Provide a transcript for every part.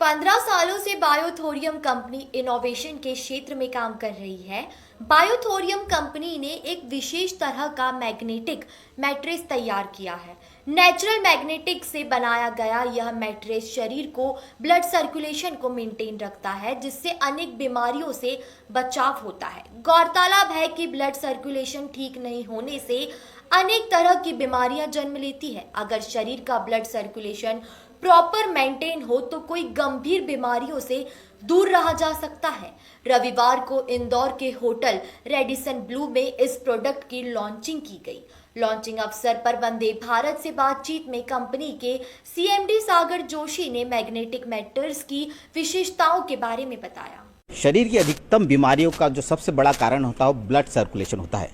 15 सालों से बायोथोरियम company innovation के क्षेत्र में काम कर रही है। बायोथोरियम कंपनी ने एक विशेष तरह का मैग्नेटिक मैट्रेस तैयार किया है। नेचुरल मैग्नेटिक से बनाया गया यह मैट्रेस शरीर को ब्लड सर्कुलेशन को मेंटेन रखता है, जिससे अनेक बीमारियों से बचाव होता है। गौरतलब है कि ब्लड सर्कुलेशन ठीक नहीं होने से अनेक तरह की बीमारियां जन्म लेती है। अगर शरीर का ब्लड सर्कुलेशन प्रॉपर मेंटेन हो तो कोई गंभीर बीमारियों से दूर रहा जा सकता है। रविवार को इंदौर के होटल रेडिसन ब्लू में इस प्रोडक्ट की लॉन्चिंग की गई। लॉन्चिंग अवसर पर वंदे भारत से बातचीत में कंपनी के सीएमडी सागर जोशी ने मैग्नेटिक मैट्रेस की विशेषताओं के बारे में बताया। शरीर की अधिकतम बीमारियों का जो सबसे बड़ा कारण होता है वो ब्लड सर्कुलेशन होता है।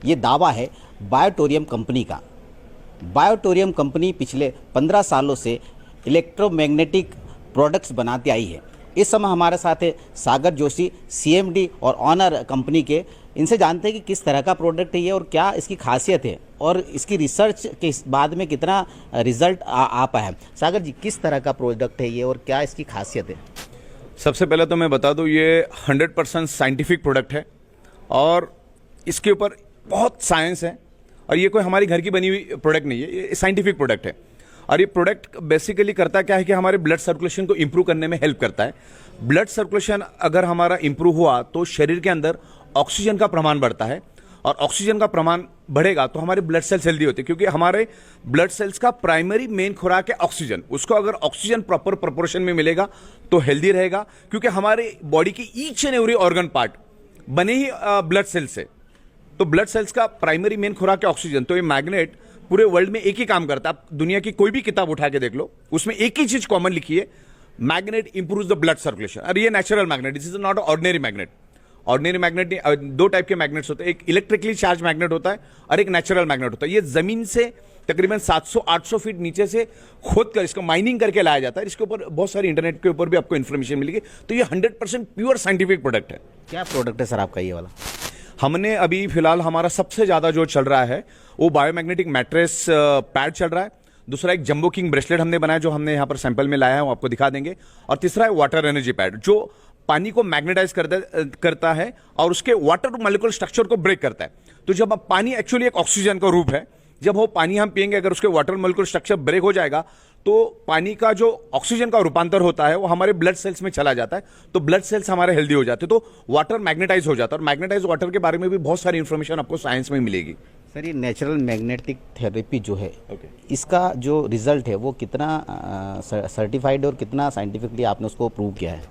ये दावा है बायोटोरियम कंपनी का। बायोटोरियम कंपनी पिछले 15 सालों से इलेक्ट्रोमैग्नेटिक प्रोडक्ट्स बनाती आई है। इस समय हमारे साथ है सागर जोशी, सीएमडी और ऑनर कंपनी के। इनसे जानते हैं कि किस तरह का प्रोडक्ट है ये और क्या इसकी खासियत है और इसकी रिसर्च के बाद में कितना रिजल्ट आ पाया है। सागर जी, किस तरह का प्रोडक्ट है ये और क्या इसकी खासियत है? सबसे पहले तो मैं बता दूं, ये 100% साइंटिफिक प्रोडक्ट है और इसके ऊपर बहुत साइंस है और ये कोई हमारी घर की बनी हुई प्रोडक्ट नहीं है, ये साइंटिफिक प्रोडक्ट है। और ये प्रोडक्ट बेसिकली करता क्या है कि हमारे ब्लड सर्कुलेशन को इंप्रूव करने में हेल्प करता है। ब्लड सर्कुलेशन अगर हमारा इंप्रूव हुआ तो शरीर के अंदर ऑक्सीजन का प्रमाण बढ़ता है और ऑक्सीजन का प्रमाण बढ़ेगा तो हमारे ब्लड सेल्स हेल्दी होते हैं, क्योंकि हमारे ब्लड सेल्स का प्राइमरी मेन खुराक है ऑक्सीजन। उसको अगर ऑक्सीजन प्रॉपर प्रोपोर्शन में मिलेगा तो हेल्दी रहेगा, क्योंकि हमारे बॉडी की each and every organ part बने ही ब्लड सेल्स से। तो ब्लड सेल्स का प्राइमरी मेन खुराक है ऑक्सीजन। तो ये मैग्नेट पूरे वर्ल्ड में एक ही काम करता है। आप दुनिया की कोई भी किताब उठा के देख लो, उसमें एक ही चीज कॉमन लिखी है, magnet improves the blood circulation. और ये natural magnet, this is not ordinary magnet. Ordinary magnet दो टाइप के मैग्नेट्स होते हैं, एक इलेक्ट्रिकली चार्ज मैग्नेट होता है और एक नेचुरल मैग्नेट होता है। ये जमीन से तकरीबन 700-800 फीट नीचे से खोद कर इसको माइनिंग करके लाया जाता है। इसके ऊपर बहुत सारी इंटरनेट के ऊपर भी आपको इन्फॉर्मेशन मिलेगी। तो ये 100% प्योर साइंटिफिक प्रोडक्ट है। क्या प्रोडक्ट है सर आपका ये वाला? हमने अभी फिलहाल हमारा सबसे ज्यादा जो चल रहा है वो बायोमैग्नेटिक मैट्रेस पैड चल रहा है। दूसरा एक जंबो किंग ब्रेसलेट हमने बनाया जो हमने यहाँ पर सैंपल में लाया है, वो आपको दिखा देंगे। और तीसरा है वाटर एनर्जी पैड जो पानी को मैग्नेटाइज करता है और उसके वाटर मॉलिक्यूलर स्ट्रक्चर को ब्रेक करता है। तो जब अब पानी एक्चुअली एक ऑक्सीजन का रूप है, जब वो पानी हम पिएंगे अगर उसके वाटर मॉलिक्यूलर स्ट्रक्चर ब्रेक हो जाएगा तो पानी का जो ऑक्सीजन का रूपांतर होता है वो हमारे ब्लड सेल्स में चला जाता है, तो ब्लड सेल्स हमारे हेल्दी हो जाते हैं, तो वाटर मैग्नेटाइज हो जाता है। और मैग्नेटाइज वाटर के बारे में भी बहुत सारी इंफॉर्मेशन आपको साइंस में मिलेगी। सर, ये नेचुरल मैग्नेटिक थेरेपी जो है इसका जो रिजल्ट है वो कितना सर्टिफाइड और कितना साइंटिफिकली आपने उसको प्रूव किया है?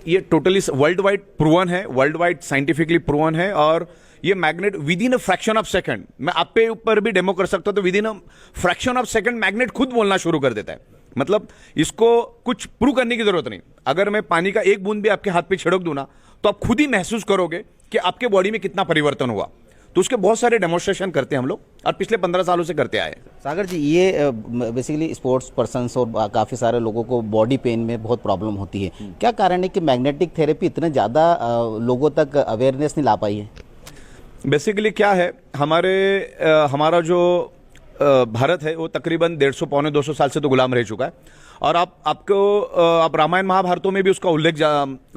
ये टोटली वर्ल्ड वाइड प्रूवन है, वर्ल्ड वाइड साइंटिफिकली प्रूवन है। और ये magnet with in a fraction of second, मैं आप पे ऊपर भी डेमो कर सकता हूं, तो with in a fraction of second magnet खुद बोलना शुरू कर देता है। मतलब इसको कुछ प्रूव करने की जरूरत नहीं। अगर मैं पानी का एक बूंद भी आपके हाथ पे छिड़क दूं ना तो आप खुद ही महसूस करोगे कि आपके बॉडी में कितना परिवर्तन हुआ। तो उसके बहुत सारे डेमोन्स्ट्रेशन करते हैं हम लोग और पिछले 15 सालों से करते आए हैं। सागर जी, ये बेसिकली स्पोर्ट्स पर्सन्स और काफ़ी सारे लोगों को बॉडी पेन में बहुत प्रॉब्लम होती है। क्या कारण है कि मैग्नेटिक थेरेपी इतने ज़्यादा लोगों तक अवेयरनेस नहीं ला पाई है? बेसिकली क्या है, हमारा जो भारत है वो तकरीबन 150-200 साल से तो गुलाम रह चुका है। और आप रामायण महाभारतों में भी उसका उल्लेख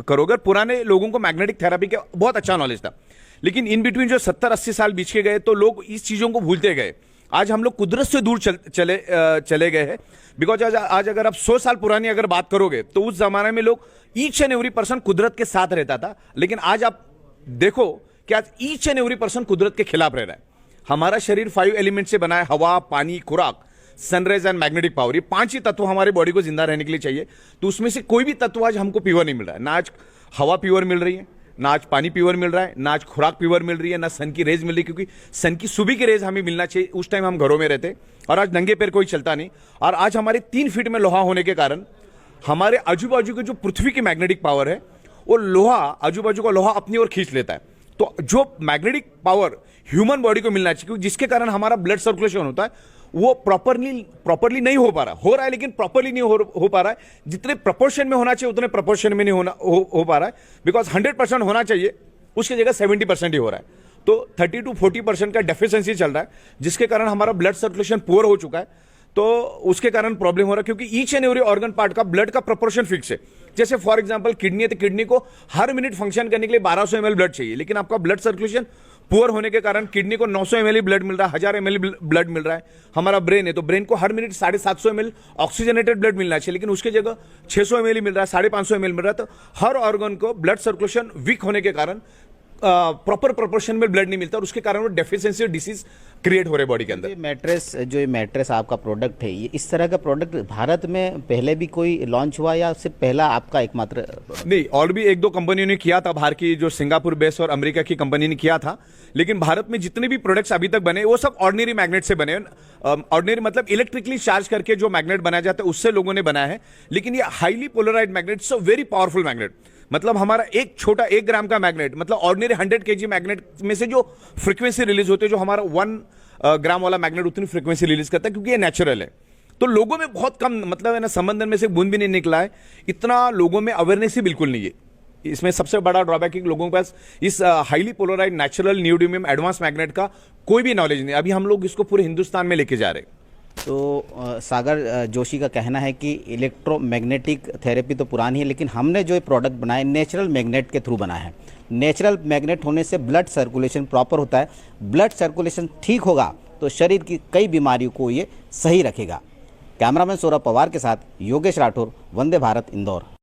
करोगे। पुराने लोगों को मैग्नेटिक थेरेपी का बहुत अच्छा नॉलेज था, लेकिन इन बिटवीन जो 70-80 साल बीच के गए तो लोग इस चीजों को भूलते गए। आज हम लोग कुदरत से दूर चले गए हैं। बिकॉज आज अगर आप 100 साल पुरानी अगर बात करोगे तो उस जमाने में लोग ईच एंड एवरी पर्सन कुदरत के साथ रहता था, लेकिन आज आप देखो कि आज ईच एंड एवरी पर्सन कुदरत के खिलाफ रह रहा है। हमारा शरीर 5 एलिमेंट से बना है, हवा, पानी, खुराक, सनराइज एंड मैग्नेटिक पावर। ये 5 ही तत्व हमारे बॉडी को जिंदा रहने के लिए चाहिए। तो उसमें से कोई भी तत्व आज हमको प्योर नहीं मिल रहा है। ना आज हवा प्योर मिल रही है, ना आज पानी प्योर मिल रहा है, ना आज खुराक प्योर मिल रही है, ना सन की रेज मिल रही है, क्योंकि सन की सुबह की रेज हमें मिलना चाहिए। उस टाइम हम घरों में रहते और आज नंगे पैर कोई चलता नहीं। और आज हमारे 3 फीट में लोहा होने के कारण हमारे आजू बाजू के जो पृथ्वी की मैग्नेटिक पावर है वो लोहा, आजू बाजू का लोहा अपनी ओर खींच लेता है। तो जो मैग्नेटिक पावर ह्यूमन बॉडी को मिलना चाहिए, जिसके कारण हमारा ब्लड सर्कुलेशन होता है, वो प्रॉपरली नहीं हो रहा है, लेकिन प्रॉपरली नहीं हो पा रहा है। जितने प्रपोर्शन में होना चाहिए उतने प्रपोर्शन में नहीं हो पा रहा है। बिकॉज 100% होना चाहिए, उसकी जगह 70% ही हो रहा है। तो 30 to 40% का डेफिशिएंसी चल रहा है, जिसके कारण हमारा ब्लड सर्कुलेशन पुअर हो चुका है। तो उसके कारण प्रॉब्लम हो रहा है, क्योंकि each and every organ part का ब्लड का प्रोपोर्शन फिक्स है। जैसे फॉर एग्जांपल किडनी है तो किडनी को हर मिनट फंक्शन करने के लिए 1200 ml ब्लड चाहिए, लेकिन आपका ब्लड सर्कुलेशन पुअर होने के कारण किडनी को 900 ml ब्लड मिल रहा है, 1000 ml ब्लड मिल रहा है। हमारा ब्रेन है तो ब्रेन को हर मिनट 750 ml ऑक्सीजनेटेड ब्लड मिलना चाहिए, लेकिन उसकी जगह 600 ml मिल रहा है, 550 ml मिल रहा है। तो हर ऑर्गन को ब्लड सर्कुलेशन वीक होने के कारण प्रॉपर प्रोपोर्शन में ब्लड नहीं मिलता, और उसके कारण वो डेफिशिएंसी डिसीज क्रिएट हो रहे बॉडी के अंदर। ये मैट्रेस आपका प्रोडक्ट है, ये इस तरह का प्रोडक्ट भारत में पहले भी कोई लॉन्च हुआ या सिर्फ पहला आपका एकमात्र? नहीं, और भी एक दो कंपनियों ने किया था, बाहर की जो सिंगापुर बेस और अमेरिका की कंपनी ने किया था, लेकिन भारत में जितने भी प्रोडक्ट्स अभी तक बने वो सब ऑर्डिनरी मैग्नेट से बने। ऑर्डिनरी मतलब इलेक्ट्रिकली चार्ज करके जो मैग्नेट बनाया जाता है उससे लोगों ने बनाया है, लेकिन ये highly polarised magnet, so very powerful magnet. मतलब हमारा एक छोटा 1 ग्राम का मैग्नेट, मतलब ऑर्डिनरी 100 kg मैग्नेट में से जो फ्रीक्वेंसी रिलीज होती है, जो हमारा 1 ग्राम वाला मैग्नेट उतनी फ्रीक्वेंसी रिलीज करता है, क्योंकि ये नेचुरल है। तो लोगों में बहुत कम, मतलब है ना, समंदर में से बूंद भी नहीं निकला है, इतना लोगों में अवेयरनेस ही बिल्कुल नहीं है। इसमें सबसे बड़ा ड्रॉबैक है कि लोगों के पास इस highly polarised natural neodymium advance magnet का कोई भी नॉलेज नहीं। अभी हम लोग इसको पूरे हिंदुस्तान में लेके जा रहे हैं। तो सागर जोशी का कहना है कि इलेक्ट्रोमैग्नेटिक थेरेपी तो पुरानी है, लेकिन हमने जो प्रोडक्ट बनाया नेचुरल मैग्नेट के थ्रू बनाया है। नेचुरल मैग्नेट होने से ब्लड सर्कुलेशन प्रॉपर होता है, ब्लड सर्कुलेशन ठीक होगा तो शरीर की कई बीमारियों को ये सही रखेगा। कैमरामैन सौरभ पवार के साथ योगेश राठौर, वंदे भारत, इंदौर।